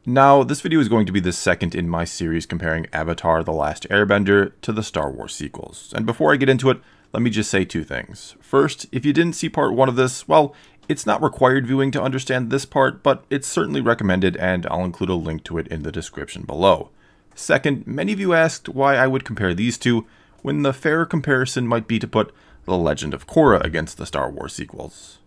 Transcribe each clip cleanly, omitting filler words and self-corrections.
Now, this video is going to be the second in my series comparing Avatar: The Last Airbender to the Star Wars sequels. And before I get into it, let me just say two things. First, if you didn't see part 1 of this, well, it's not required viewing to understand this part, but it's certainly recommended, and I'll include a link to it in the description below. Second, many of you asked why I would compare these two, when the fairer comparison might be to put The Legend of Korra against the Star Wars sequels.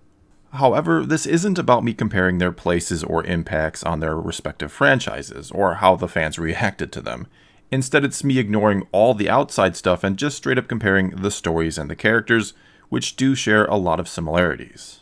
However, this isn't about me comparing their places or impacts on their respective franchises, or how the fans reacted to them. Instead, it's me ignoring all the outside stuff and just straight up comparing the stories and the characters, which do share a lot of similarities.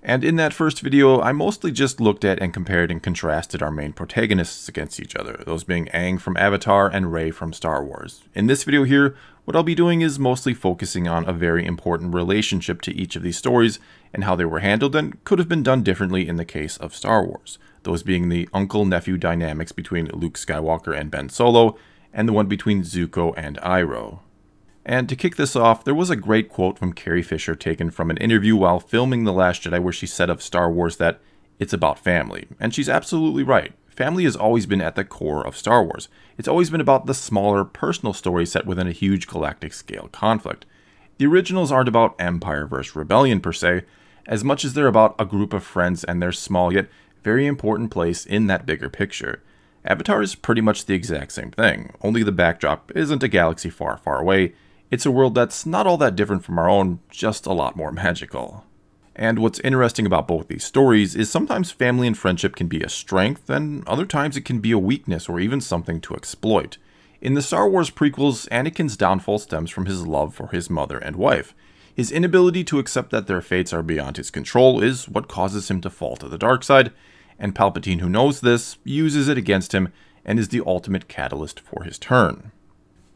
And in that first video, I mostly just looked at and compared and contrasted our main protagonists against each other, those being Aang from Avatar and Rey from Star Wars. In this video here, what I'll be doing is mostly focusing on a very important relationship to each of these stories and how they were handled and could have been done differently in the case of Star Wars, those being the uncle-nephew dynamics between Luke Skywalker and Ben Solo, and the one between Zuko and Iroh. And to kick this off, there was a great quote from Carrie Fisher taken from an interview while filming The Last Jedi where she said of Star Wars that it's about family. And she's absolutely right. Family has always been at the core of Star Wars. It's always been about the smaller, personal story set within a huge galactic scale conflict. The originals aren't about Empire versus Rebellion per se, as much as they're about a group of friends and their small yet very important place in that bigger picture. Avatar is pretty much the exact same thing, only the backdrop isn't a galaxy far, far away. It's a world that's not all that different from our own, just a lot more magical. And what's interesting about both these stories is sometimes family and friendship can be a strength, and other times it can be a weakness or even something to exploit. In the Star Wars prequels, Anakin's downfall stems from his love for his mother and wife. His inability to accept that their fates are beyond his control is what causes him to fall to the dark side, and Palpatine, who knows this, uses it against him and is the ultimate catalyst for his turn.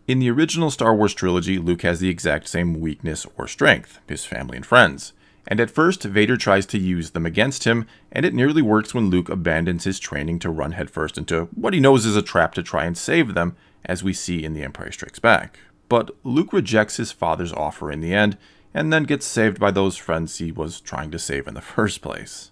In the original Star Wars trilogy, Luke has the exact same weakness or strength, his family and friends. And at first, Vader tries to use them against him, and it nearly works when Luke abandons his training to run headfirst into what he knows is a trap to try and save them, as we see in The Empire Strikes Back. But Luke rejects his father's offer in the end, and then gets saved by those friends he was trying to save in the first place.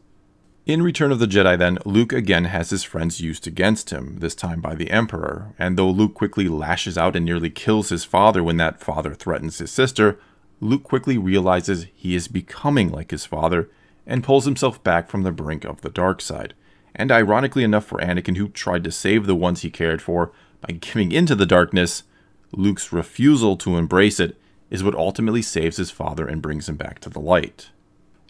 In Return of the Jedi then, Luke again has his friends used against him, this time by the Emperor, and though Luke quickly lashes out and nearly kills his father when that father threatens his sister, Luke quickly realizes he is becoming like his father, and pulls himself back from the brink of the dark side. And ironically enough for Anakin, who tried to save the ones he cared for by giving into the darkness, Luke's refusal to embrace it is what ultimately saves his father and brings him back to the light.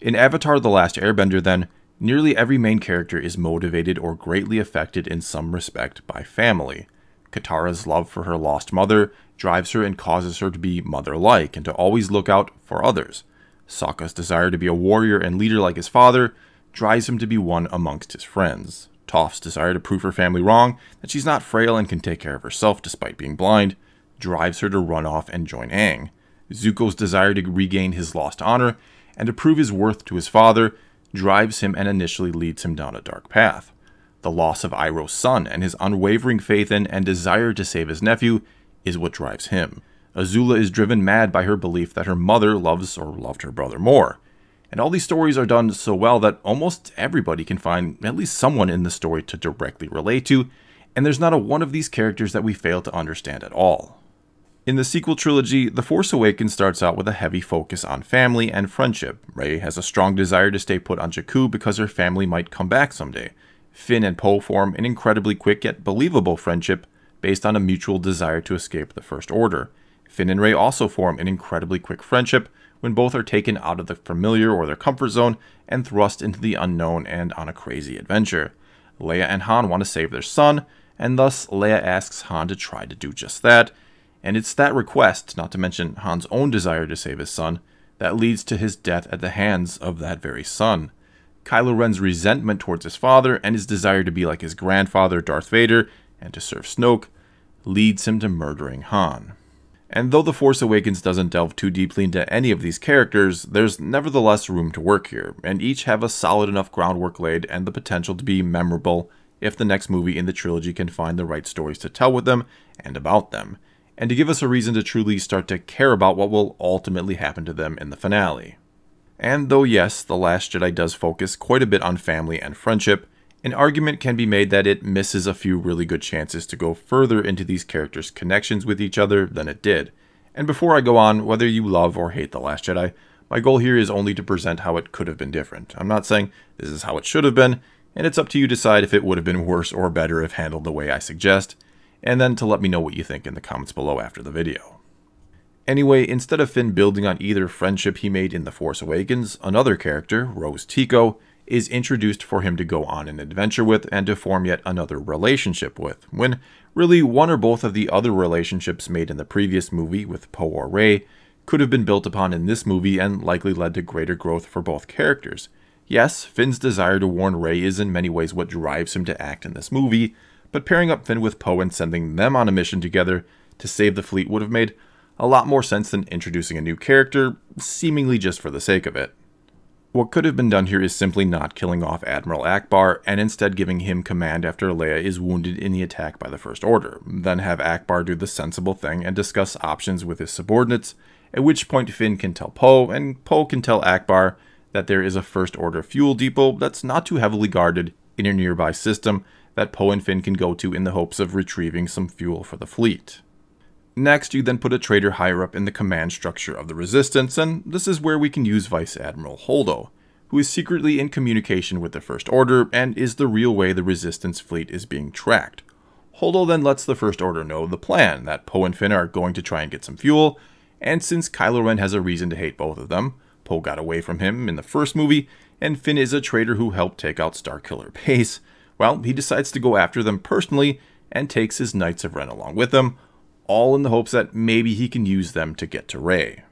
In Avatar: The Last Airbender then, nearly every main character is motivated or greatly affected in some respect by family. Katara's love for her lost mother drives her and causes her to be mother-like and to always look out for others. Sokka's desire to be a warrior and leader like his father drives him to be one amongst his friends. Toph's desire to prove her family wrong, that she's not frail and can take care of herself despite being blind, drives her to run off and join Aang. Zuko's desire to regain his lost honor and to prove his worth to his father drives him and initially leads him down a dark path. The loss of Iroh's son and his unwavering faith in and desire to save his nephew is what drives him. Azula is driven mad by her belief that her mother loves or loved her brother more. And all these stories are done so well that almost everybody can find at least someone in the story to directly relate to, and there's not a one of these characters that we fail to understand at all. In the sequel trilogy, The Force Awakens starts out with a heavy focus on family and friendship. Rey has a strong desire to stay put on Jakku because her family might come back someday. Finn and Poe form an incredibly quick yet believable friendship based on a mutual desire to escape the First Order. Finn and Rey also form an incredibly quick friendship when both are taken out of the familiar or their comfort zone and thrust into the unknown and on a crazy adventure. Leia and Han want to save their son, and thus Leia asks Han to try to do just that. And it's that request, not to mention Han's own desire to save his son, that leads to his death at the hands of that very son. Kylo Ren's resentment towards his father and his desire to be like his grandfather Darth Vader and to serve Snoke leads him to murdering Han. And though The Force Awakens doesn't delve too deeply into any of these characters, there's nevertheless room to work here, and each have a solid enough groundwork laid and the potential to be memorable if the next movie in the trilogy can find the right stories to tell with them and about them, and to give us a reason to truly start to care about what will ultimately happen to them in the finale. And though yes, The Last Jedi does focus quite a bit on family and friendship, An argument can be made that it misses a few really good chances to go further into these characters' connections with each other than it did. And before I go on, whether you love or hate The Last Jedi, my goal here is only to present how it could have been different. I'm not saying this is how it should have been, and it's up to you to decide if it would have been worse or better if handled the way I suggest, and then to let me know what you think in the comments below after the video. Anyway, instead of Finn building on either friendship he made in The Force Awakens, another character, Rose Tico, is introduced for him to go on an adventure with and to form yet another relationship with, when really one or both of the other relationships made in the previous movie with Poe or Rey could have been built upon in this movie and likely led to greater growth for both characters. Yes, Finn's desire to warn Rey is in many ways what drives him to act in this movie, but pairing up Finn with Poe and sending them on a mission together to save the fleet would have made a lot more sense than introducing a new character, seemingly just for the sake of it. What could have been done here is simply not killing off Admiral Akbar, and instead giving him command after Leia is wounded in the attack by the First Order, then have Akbar do the sensible thing and discuss options with his subordinates, at which point Finn can tell Poe, and Poe can tell Akbar that there is a First Order fuel depot that's not too heavily guarded in a nearby system that Poe and Finn can go to in the hopes of retrieving some fuel for the fleet. Next, you then put a traitor higher up in the command structure of the Resistance, and this is where we can use Vice Admiral Holdo, who is secretly in communication with the First Order and is the real way the Resistance fleet is being tracked. Holdo then lets the First Order know the plan, that Poe and Finn are going to try and get some fuel, and since Kylo Ren has a reason to hate both of them, Poe got away from him in the first movie, and Finn is a traitor who helped take out Starkiller Base, well, he decides to go after them personally and takes his Knights of Ren along with him, all in the hopes that maybe he can use them to get to Rey.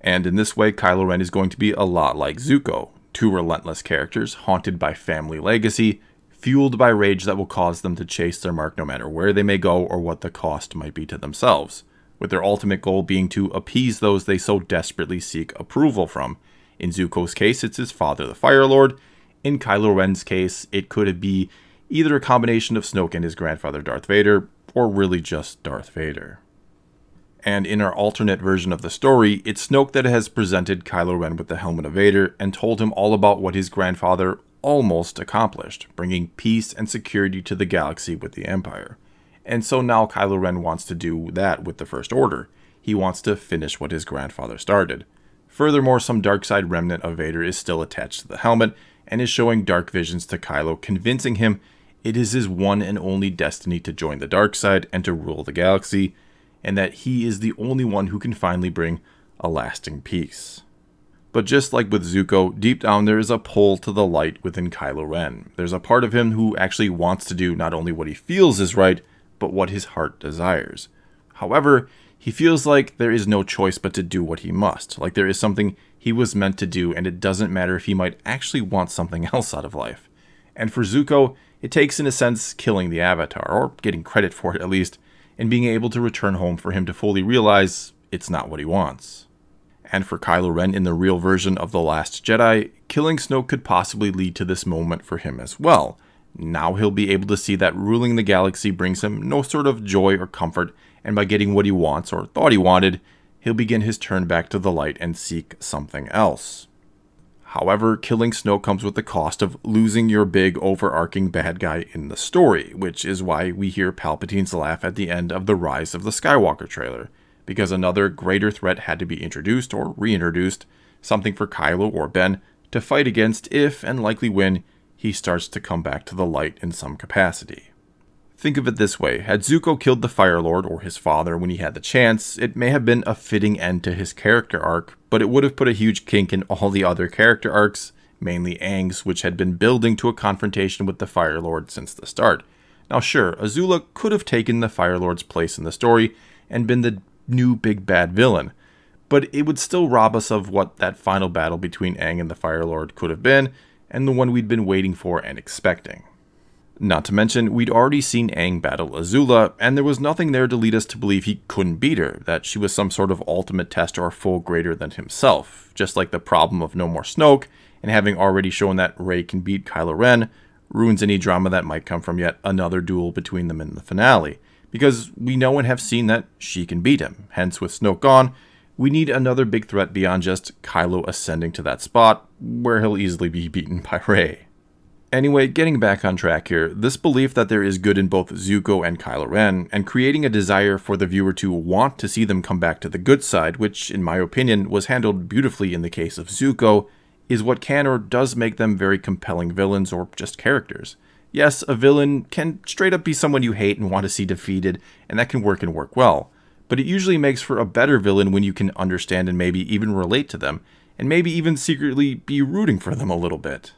And in this way, Kylo Ren is going to be a lot like Zuko, two relentless characters haunted by family legacy, fueled by rage that will cause them to chase their mark no matter where they may go or what the cost might be to themselves, with their ultimate goal being to appease those they so desperately seek approval from. In Zuko's case, it's his father, the Fire Lord. In Kylo Ren's case, it could be either a combination of Snoke and his grandfather Darth Vader, or really just Darth Vader. And in our alternate version of the story, it's Snoke that has presented Kylo Ren with the helmet of Vader and told him all about what his grandfather almost accomplished, bringing peace and security to the galaxy with the Empire. And so now Kylo Ren wants to do that with the First Order. He wants to finish what his grandfather started. Furthermore, some dark side remnant of Vader is still attached to the helmet and is showing dark visions to Kylo, convincing him it is his one and only destiny to join the dark side and to rule the galaxy, and that he is the only one who can finally bring a lasting peace. But just like with Zuko, deep down there is a pull to the light within Kylo Ren. There's a part of him who actually wants to do not only what he feels is right, but what his heart desires. However, he feels like there is no choice but to do what he must, like there is something he was meant to do, and it doesn't matter if he might actually want something else out of life. And for Zuko, it takes in a sense killing the Avatar, or getting credit for it at least, and being able to return home for him to fully realize it's not what he wants. And for Kylo Ren in the real version of The Last Jedi, killing Snoke could possibly lead to this moment for him as well. Now he'll be able to see that ruling the galaxy brings him no sort of joy or comfort, and by getting what he wants or thought he wanted, he'll begin his turn back to the light and seek something else. However, killing Snoke comes with the cost of losing your big overarching bad guy in the story, which is why we hear Palpatine's laugh at the end of the Rise of the Skywalker trailer, because another greater threat had to be introduced or reintroduced, something for Kylo or Ben to fight against if, and likely when, he starts to come back to the light in some capacity. Think of it this way, had Zuko killed the Fire Lord or his father when he had the chance, it may have been a fitting end to his character arc, but it would have put a huge kink in all the other character arcs, mainly Aang's, which had been building to a confrontation with the Fire Lord since the start. Now sure, Azula could have taken the Fire Lord's place in the story and been the new big bad villain, but it would still rob us of what that final battle between Aang and the Fire Lord could have been, and the one we'd been waiting for and expecting. Not to mention, we'd already seen Aang battle Azula, and there was nothing there to lead us to believe he couldn't beat her, that she was some sort of ultimate test or foe greater than himself, just like the problem of no more Snoke, and having already shown that Rey can beat Kylo Ren, ruins any drama that might come from yet another duel between them in the finale, because we know and have seen that she can beat him. Hence, with Snoke gone, we need another big threat beyond just Kylo ascending to that spot, where he'll easily be beaten by Rey. Anyway, getting back on track here, this belief that there is good in both Zuko and Kylo Ren, and creating a desire for the viewer to want to see them come back to the good side, which in my opinion was handled beautifully in the case of Zuko, is what can or does make them very compelling villains or just characters. Yes, a villain can straight up be someone you hate and want to see defeated, and that can work and work well, but it usually makes for a better villain when you can understand and maybe even relate to them, and maybe even secretly be rooting for them a little bit.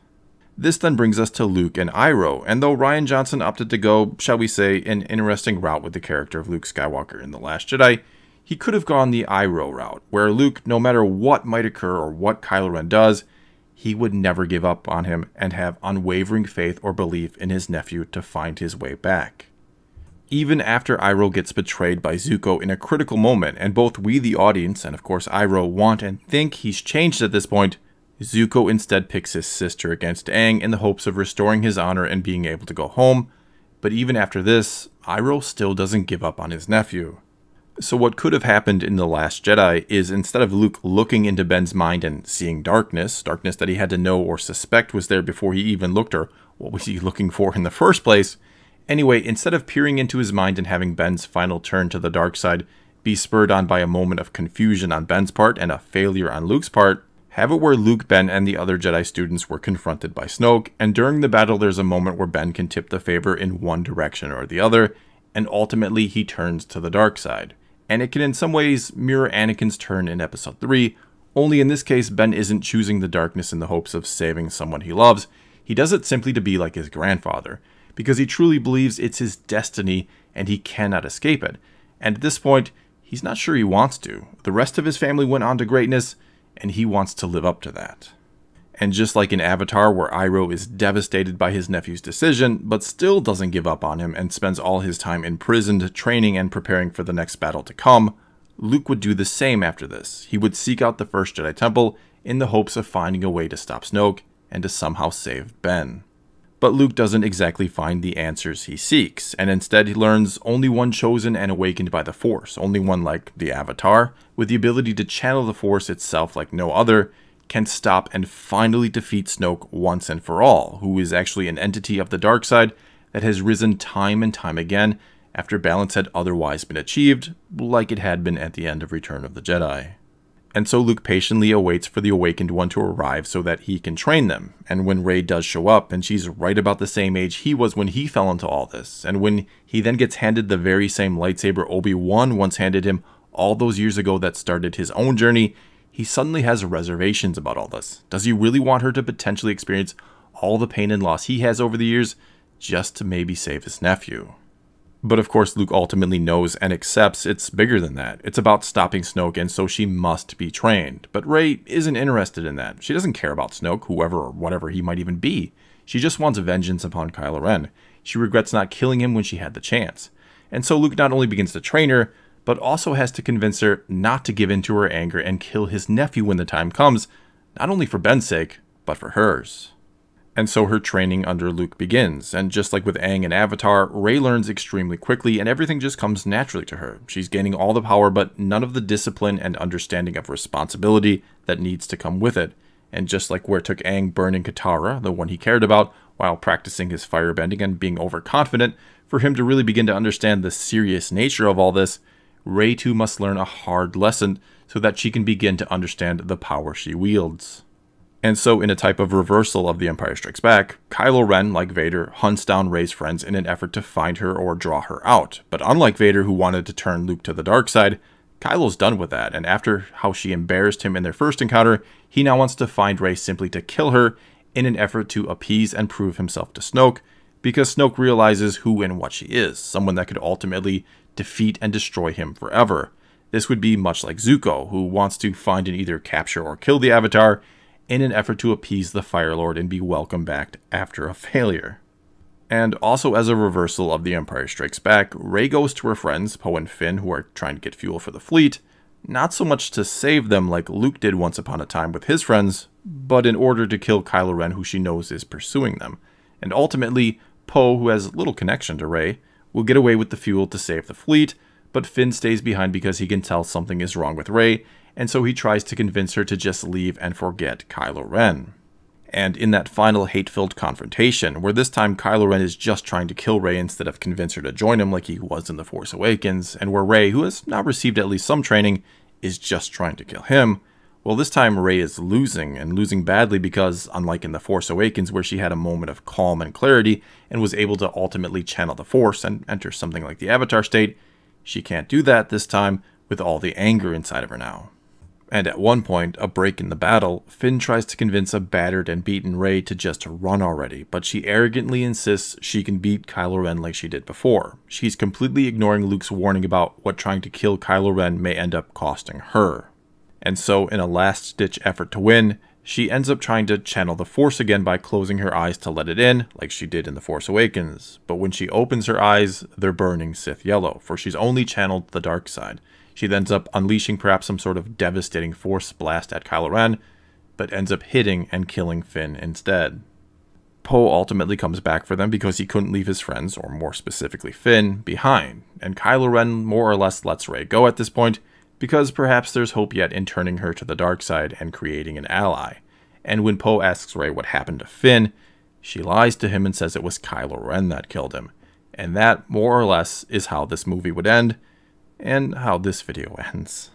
This then brings us to Luke and Iroh, and though Rian Johnson opted to go, shall we say, an interesting route with the character of Luke Skywalker in The Last Jedi, he could have gone the Iroh route, where Luke, no matter what might occur or what Kylo Ren does, he would never give up on him and have unwavering faith or belief in his nephew to find his way back. Even after Iroh gets betrayed by Zuko in a critical moment, and both we the audience, and of course Iroh, want and think he's changed at this point, Zuko instead picks his sister against Aang in the hopes of restoring his honor and being able to go home, but even after this, Iroh still doesn't give up on his nephew. So what could have happened in The Last Jedi is instead of Luke looking into Ben's mind and seeing darkness that he had to know or suspect was there before he even looked, or what was he looking for in the first place, anyway, instead of peering into his mind and having Ben's final turn to the dark side be spurred on by a moment of confusion on Ben's part and a failure on Luke's part, have it where Luke, Ben, and the other Jedi students were confronted by Snoke, and during the battle there's a moment where Ben can tip the favor in one direction or the other, and ultimately he turns to the dark side. And it can in some ways mirror Anakin's turn in Episode 3, only in this case Ben isn't choosing the darkness in the hopes of saving someone he loves, he does it simply to be like his grandfather, because he truly believes it's his destiny and he cannot escape it. And at this point, he's not sure he wants to. The rest of his family went on to greatness, and he wants to live up to that. And just like in Avatar, where Iroh is devastated by his nephew's decision, but still doesn't give up on him and spends all his time imprisoned, training and preparing for the next battle to come, Luke would do the same after this. He would seek out the first Jedi Temple in the hopes of finding a way to stop Snoke and to somehow save Ben. But Luke doesn't exactly find the answers he seeks, and instead he learns only one chosen and awakened by the Force, only one like the Avatar, with the ability to channel the Force itself like no other, can stop and finally defeat Snoke once and for all, who is actually an entity of the dark side that has risen time and time again after balance had otherwise been achieved, like it had been at the end of Return of the Jedi. And so Luke patiently awaits for the awakened one to arrive so that he can train them. And when Rey does show up, and she's right about the same age he was when he fell into all this, and when he then gets handed the very same lightsaber Obi-Wan once handed him all those years ago that started his own journey, he suddenly has reservations about all this. Does he really want her to potentially experience all the pain and loss he has over the years just to maybe save his nephew? But of course, Luke ultimately knows and accepts it's bigger than that. It's about stopping Snoke, and so she must be trained. But Rey isn't interested in that. She doesn't care about Snoke, whoever or whatever he might even be. She just wants vengeance upon Kylo Ren. She regrets not killing him when she had the chance. And so Luke not only begins to train her, but also has to convince her not to give in to her anger and kill his nephew when the time comes, not only for Ben's sake, but for hers. And so her training under Luke begins, and just like with Aang and Avatar, Rey learns extremely quickly and everything just comes naturally to her. She's gaining all the power, but none of the discipline and understanding of responsibility that needs to come with it. And just like where it took Aang burning Katara, the one he cared about, while practicing his firebending and being overconfident, for him to really begin to understand the serious nature of all this, Rey too must learn a hard lesson so that she can begin to understand the power she wields. And so in a type of reversal of The Empire Strikes Back, Kylo Ren, like Vader, hunts down Rey's friends in an effort to find her or draw her out. But unlike Vader, who wanted to turn Luke to the dark side, Kylo's done with that, and after how she embarrassed him in their first encounter, he now wants to find Rey simply to kill her in an effort to appease and prove himself to Snoke, because Snoke realizes who and what she is, someone that could ultimately defeat and destroy him forever. This would be much like Zuko, who wants to find and either capture or kill the Avatar, in an effort to appease the Fire Lord and be welcomed back after a failure. And also as a reversal of The Empire Strikes Back, Rey goes to her friends, Poe and Finn, who are trying to get fuel for the fleet, not so much to save them like Luke did once upon a time with his friends, but in order to kill Kylo Ren, who she knows is pursuing them. And ultimately, Poe, who has little connection to Rey, will get away with the fuel to save the fleet, but Finn stays behind because he can tell something is wrong with Rey, and so he tries to convince her to just leave and forget Kylo Ren. And in that final hate-filled confrontation, where this time Kylo Ren is just trying to kill Rey instead of convince her to join him like he was in The Force Awakens, and where Rey, who has now received at least some training, is just trying to kill him, well, this time Rey is losing, and losing badly because, unlike in The Force Awakens where she had a moment of calm and clarity and was able to ultimately channel the Force and enter something like the Avatar state, she can't do that this time with all the anger inside of her now. And at one point, a break in the battle, Finn tries to convince a battered and beaten Rey to just run already, but she arrogantly insists she can beat Kylo Ren like she did before. She's completely ignoring Luke's warning about what trying to kill Kylo Ren may end up costing her. And so, in a last-ditch effort to win, she ends up trying to channel the Force again by closing her eyes to let it in, like she did in The Force Awakens. But when she opens her eyes, they're burning Sith yellow, for she's only channeled the dark side. She ends up unleashing perhaps some sort of devastating Force blast at Kylo Ren, but ends up hitting and killing Finn instead. Poe ultimately comes back for them because he couldn't leave his friends, or more specifically Finn, behind, and Kylo Ren more or less lets Rey go at this point, because perhaps there's hope yet in turning her to the dark side and creating an ally. And when Poe asks Rey what happened to Finn, she lies to him and says it was Kylo Ren that killed him. And that, more or less, is how this movie would end, and how this video ends.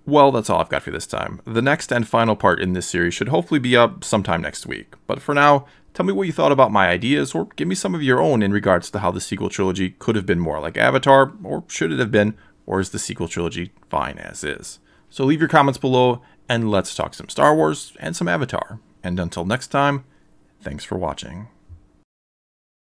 Well, that's all I've got for this time. The next and final part in this series should hopefully be up sometime next week. But for now, tell me what you thought about my ideas, or give me some of your own in regards to how the sequel trilogy could have been more like Avatar, or should it have been, or is the sequel trilogy fine as is? So leave your comments below, and let's talk some Star Wars and some Avatar. And until next time, thanks for watching.